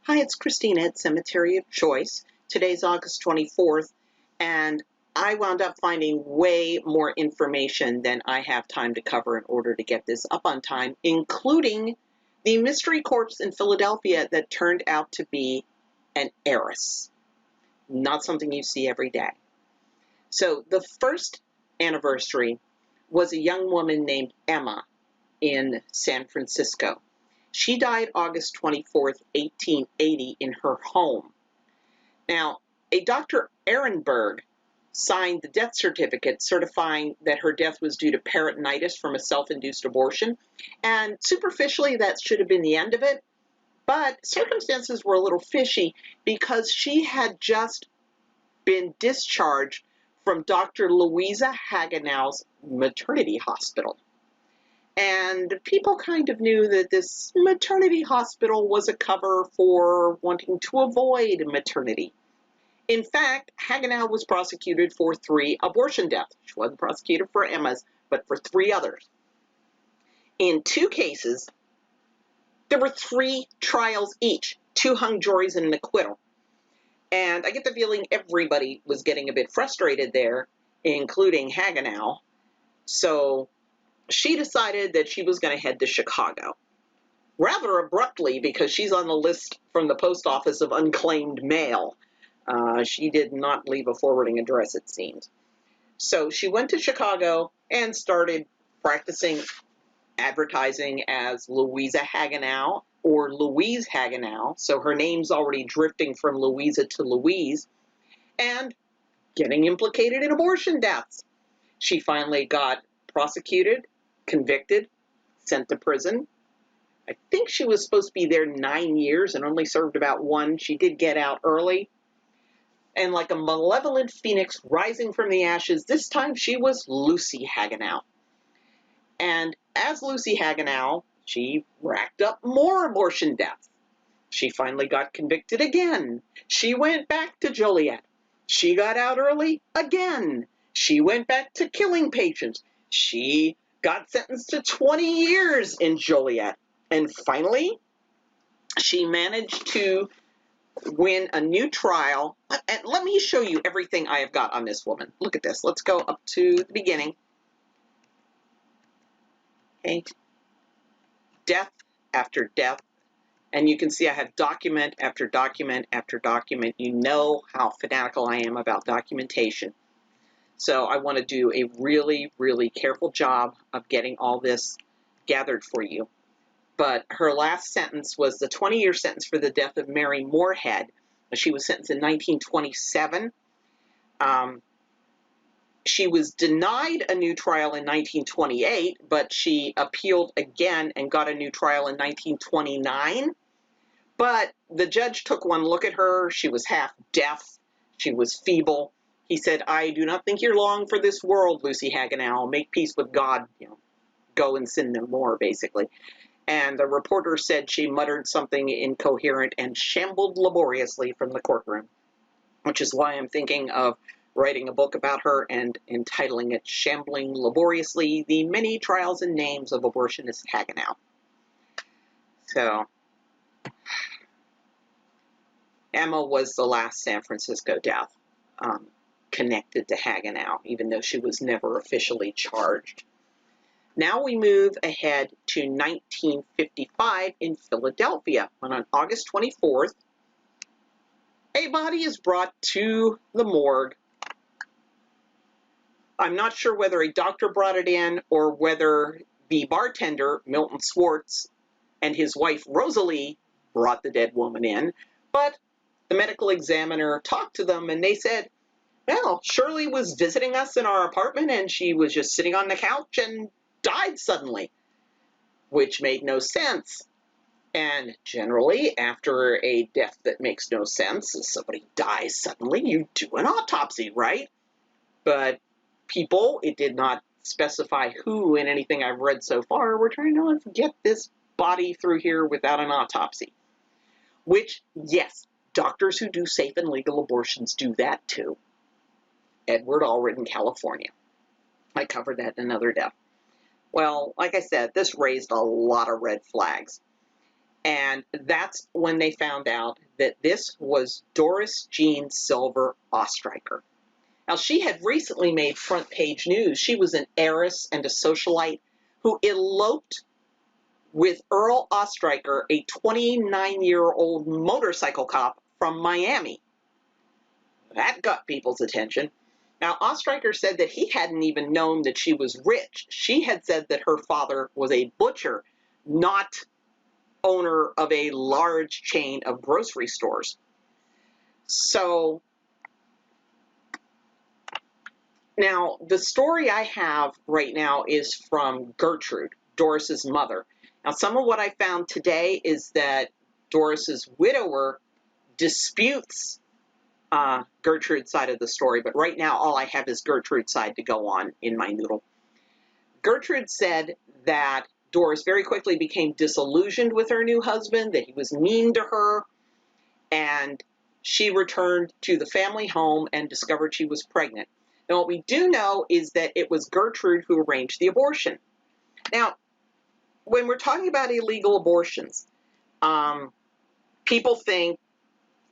Hi, it's Christine at Cemetery of Choice. Today's August 24th, and I wound up finding way more information than I have time to cover in order to get this up on time, including the mystery corpse in Philadelphia that turned out to be an heiress. Not something you see every day. So the first anniversary was a young woman named Emma in San Francisco. She died August 24th, 1880 in her home. Now, a Dr. Ehrenberg signed the death certificate certifying that her death was due to peritonitis from a self-induced abortion, and superficially that should have been the end of it, but circumstances were a little fishy because she had just been discharged from Dr. Louisa Hagenau's maternity hospital. And people kind of knew that this maternity hospital was a cover for wanting to avoid maternity. In fact, Hagenau was prosecuted for 3 abortion deaths. She wasn't prosecuted for Emma's, but for 3 others. In 2 cases, there were 3 trials each, 2 hung juries and an acquittal. And I get the feeling everybody was getting a bit frustrated there, including Hagenau. So she decided that she was going to head to Chicago. Rather abruptly, because she's on the list from the post office of unclaimed mail. She did not leave a forwarding address, it seems. So she went to Chicago and started practicing advertising as Louisa Hagenau or Louise Hagenau. So her name's already drifting from Louisa to Louise, and getting implicated in abortion deaths. She finally got prosecuted, convicted, sent to prison. I think she was supposed to be there 9 years and only served about 1. She did get out early. And like a malevolent phoenix rising from the ashes, this time she was Lucy Hagenau. And as Lucy Hagenau, she racked up more abortion deaths. She finally got convicted again. She went back to Joliet. She got out early again. She went back to killing patients. She got sentenced to 20 years in Joliet. And finally, she managed to win a new trial. And let me show you everything I have got on this woman. Look at this. Let's go up to the beginning. Okay. Death after death. And you can see I have document after document after document. You know how fanatical I am about documentation. So I want to do a really, really careful job of getting all this gathered for you. But her last sentence was the 20-year sentence for the death of Mary Moorhead. She was sentenced in 1927. She was denied a new trial in 1928, but she appealed again and got a new trial in 1929. But the judge took one look at her. She was half deaf. She was feeble. He said, "I do not think you're long for this world, Lucy Hagenau. Make peace with God. Go and sin no more," basically. And the reporter said she muttered something incoherent and shambled laboriously from the courtroom, which is why I'm thinking of writing a book about her and entitling it Shambling Laboriously, The Many Trials and Names of Abortionist Hagenau. So, Emma was the last San Francisco death connected to Hagenau, even though she was never officially charged. Now we move ahead to 1955 in Philadelphia, when on August 24th, a body is brought to the morgue. I'm not sure whether a doctor brought it in or whether the bartender, Milton Swartz, and his wife, Rosalie, brought the dead woman in, but the medical examiner talked to them and they said, well, Shirley was visiting us in our apartment and she was just sitting on the couch and died suddenly, which made no sense. And generally, after a death that makes no sense, if somebody dies suddenly, you do an autopsy, right? But people, it did not specify who in anything I've read so far, were trying to let's get this body through here without an autopsy. Which, yes, doctors who do safe and legal abortions do that too. Edward Allred in California. I covered that in another death. Well, like I said, this raised a lot of red flags. And that's when they found out that this was Doris Jean Silver Ostreicher. Now, she had recently made front page news. She was an heiress and a socialite who eloped with Earl Ostreicher, a 29-year-old motorcycle cop from Miami. That got people's attention. Now, Ostreicher said that he hadn't even known that she was rich. She had said that her father was a butcher, not owner of a large chain of grocery stores. So now the story I have right now is from Gertrude, Doris's mother. Now, some of what I found today is that Doris's widower disputes Gertrude's side of the story, but right now all I have is Gertrude's side to go on in my noodle. Gertrude said that Doris very quickly became disillusioned with her new husband, that he was mean to her, and she returned to the family home and discovered she was pregnant. Now, what we do know is that it was Gertrude who arranged the abortion. Now, when we're talking about illegal abortions, people think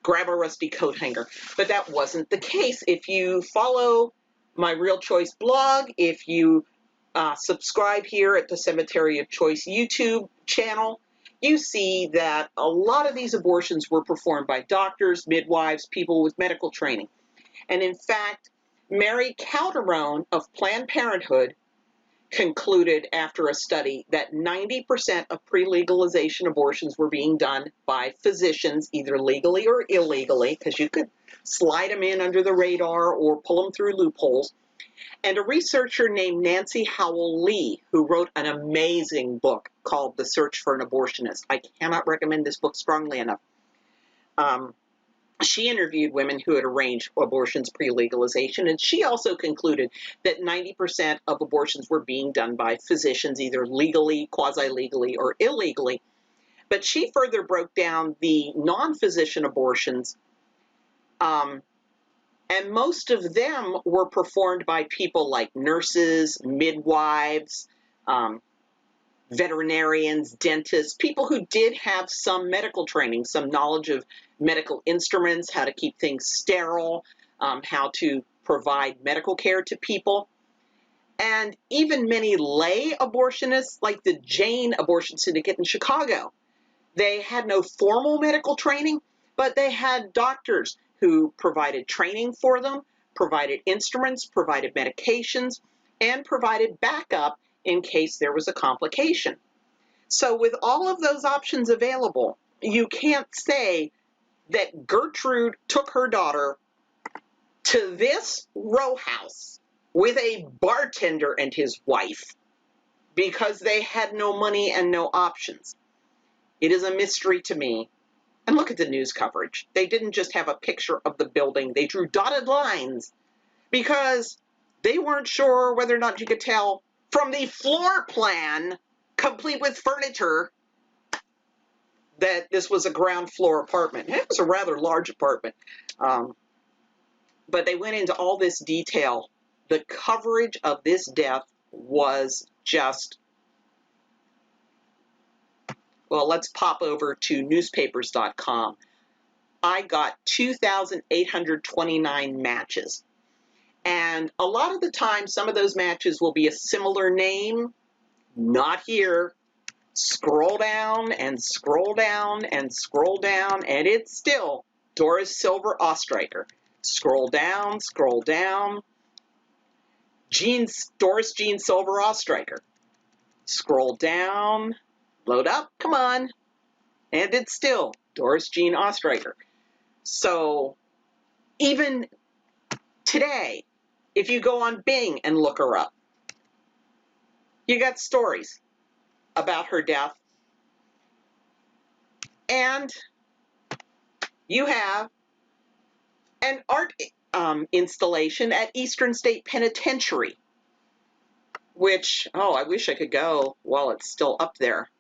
grab a rusty coat hanger, but that wasn't the case. If you follow my Real Choice blog, if you subscribe here at the Cemetery of Choice YouTube channel, you see that a lot of these abortions were performed by doctors, midwives, people with medical training. And in fact, Mary Calderon of Planned Parenthood concluded after a study that 90% of pre-legalization abortions were being done by physicians, either legally or illegally, because you could slide them in under the radar or pull them through loopholes. And a researcher named Nancy Howell Lee, who wrote an amazing book called The Search for an Abortionist. I cannot recommend this book strongly enough. She interviewed women who had arranged abortions pre-legalization, and she also concluded that 90% of abortions were being done by physicians, either legally, quasi-legally, or illegally. But she further broke down the non-physician abortions, and most of them were performed by people like nurses, midwives, veterinarians, dentists, people who did have some medical training, some knowledge of medical instruments, how to keep things sterile, how to provide medical care to people. And even many lay abortionists, like the Jane Abortion Syndicate in Chicago. They had no formal medical training, but they had doctors who provided training for them, provided instruments, provided medications, and provided backup in case there was a complication. So with all of those options available, you can't say that Gertrude took her daughter to this row house with a bartender and his wife because they had no money and no options. It is a mystery to me. And look at the news coverage. They didn't just have a picture of the building. They drew dotted lines because they weren't sure whether or not you could tell from the floor plan, complete with furniture, that this was a ground floor apartment. It was a rather large apartment. But they went into all this detail. The coverage of this death was just, well, let's pop over to newspapers.com. I got 2,829 matches. And a lot of the time, some of those matches will be a similar name. Not here. Scroll down and scroll down and scroll down, and it's still Doris Silver Ostreicher. Scroll down, scroll down. Doris Jean Silver Ostreicher. Scroll down, load up, come on. And it's still Doris Jean Ostreicher. So even today, if you go on Bing and look her up, you got stories about her death. And you have an art installation at Eastern State Penitentiary, which, oh, I wish I could go while it's still up there.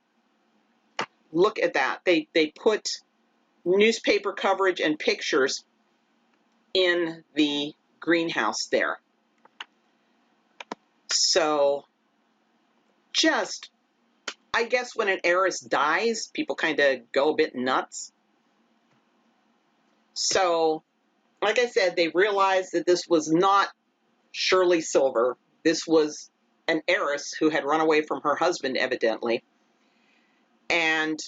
Look at that. They put newspaper coverage and pictures in the greenhouse there. So just, I guess when an heiress dies, people kind of go a bit nuts. So, like I said, they realized that this was not Shirley Silver. This was an heiress who had run away from her husband, evidently. And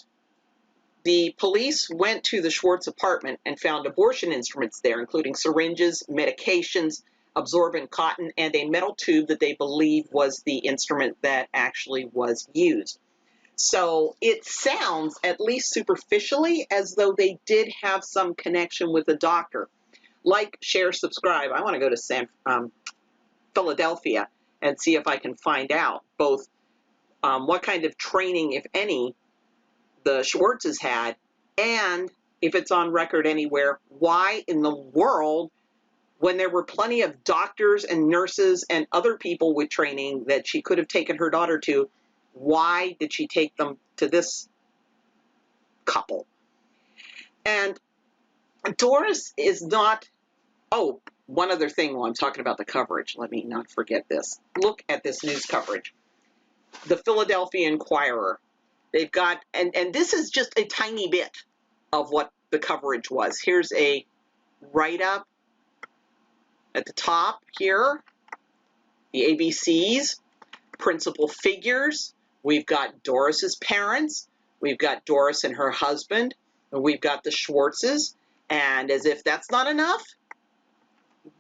the police went to the Schwartz apartment and found abortion instruments there, including syringes, medications, absorbent cotton, and a metal tube that they believe was the instrument that actually was used. So it sounds, at least superficially, as though they did have some connection with the doctor. Like, share, subscribe. I want to go to Philadelphia and see if I can find out both what kind of training, if any, the Schwartzes had, and if it's on record anywhere, why in the world, when there were plenty of doctors and nurses and other people with training that she could have taken her daughter to, why did she take them to this couple? And Doris is not, oh, one other thing while I'm talking about the coverage, let me not forget this. Look at this news coverage. The Philadelphia Inquirer. They've got, and this is just a tiny bit of what the coverage was. Here's a write-up at the top here. The ABCs, principal figures. We've got Doris's parents. We've got Doris and her husband. And we've got the Schwartzes. And as if that's not enough,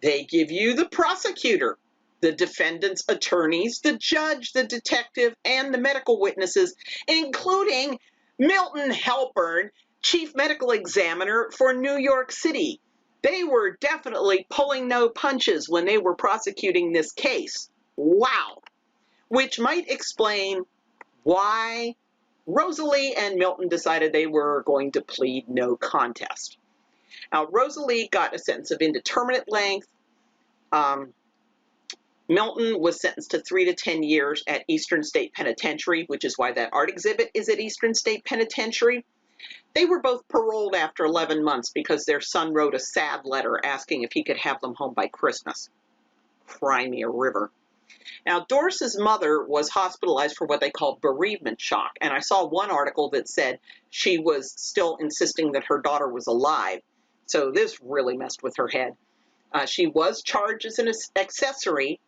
they give you the prosecutor, the defendant's attorneys, the judge, the detective, and the medical witnesses, including Milton Halpern, chief medical examiner for New York City. They were definitely pulling no punches when they were prosecuting this case. Wow. Which might explain why Rosalie and Milton decided they were going to plead no contest. Now, Rosalie got a sentence of indeterminate length. Milton was sentenced to 3 to 10 years at Eastern State Penitentiary, which is why that art exhibit is at Eastern State Penitentiary. They were both paroled after 11 months because their son wrote a sad letter asking if he could have them home by Christmas. Cry me a river. Now, Doris's mother was hospitalized for what they call bereavement shock, and I saw one article that said she was still insisting that her daughter was alive. So this really messed with her head. She was charged as an accessory,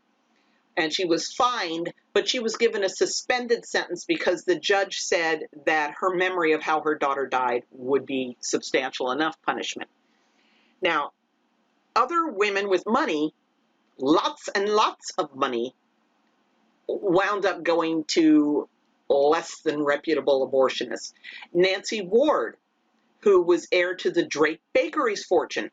and she was fined, but she was given a suspended sentence because the judge said that her memory of how her daughter died would be substantial enough punishment. Now, other women with money, lots and lots of money, wound up going to less than reputable abortionists. Nancy Ward, who was heir to the Drake Bakery's fortune,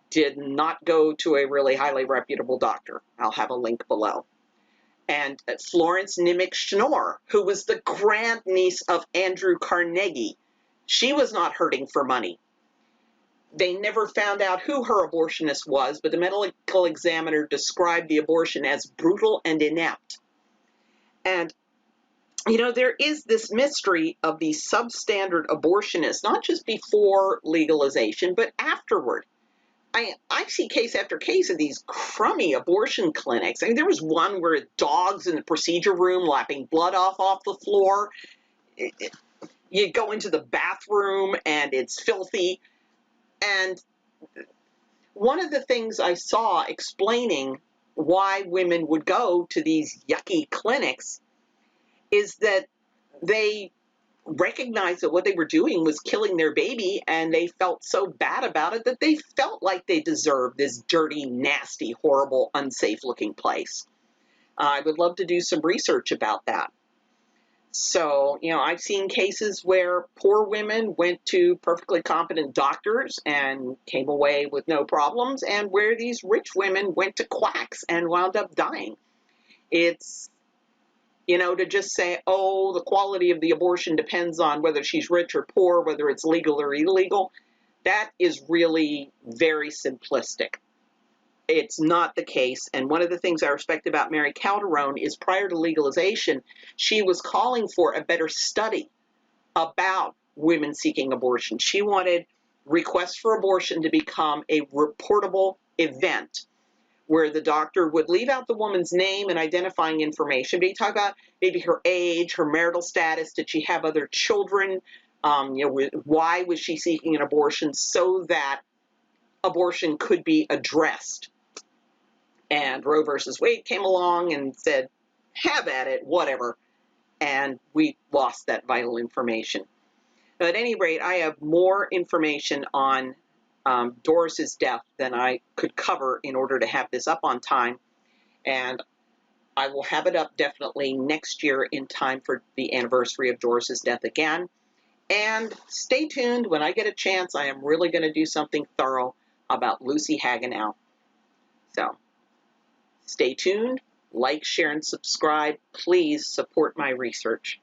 did not go to a really highly reputable doctor. I'll have a link below. And Florence Nimick Schnorr, who was the grandniece of Andrew Carnegie, she was not hurting for money. They never found out who her abortionist was, but the medical examiner described the abortion as brutal and inept. And, you know, there is this mystery of the substandard abortionists, not just before legalization, but afterward. I see case after case of these crummy abortion clinics. I mean, there was one where dogs in the procedure room lapping blood off the floor. You go into the bathroom and it's filthy. And one of the things I saw explaining why women would go to these yucky clinics is that they recognized that what they were doing was killing their baby, and they felt so bad about it that they felt like they deserved this dirty, nasty, horrible, unsafe-looking place. I would love to do some research about that. So, you know, I've seen cases where poor women went to perfectly competent doctors and came away with no problems, and where these rich women went to quacks and wound up dying. It's, you know, to just say, oh, the quality of the abortion depends on whether she's rich or poor, whether it's legal or illegal, that is really very simplistic. It's not the case. And one of the things I respect about Mary Calderon is prior to legalization, she was calling for a better study about women seeking abortion. She wanted requests for abortion to become a reportable event, where the doctor would leave out the woman's name and identifying information, but he talked about maybe her age, her marital status, did she have other children, why was she seeking an abortion, so that abortion could be addressed. And Roe versus Wade came along and said, have at it, whatever. And we lost that vital information. But at any rate, I have more information on Doris's death than I could cover in order to have this up on time. And I will have it up definitely next year in time for the anniversary of Doris's death again. And stay tuned. When I get a chance, I am really going to do something thorough about Lucy Hagenow. So stay tuned, like, share, and subscribe. Please support my research.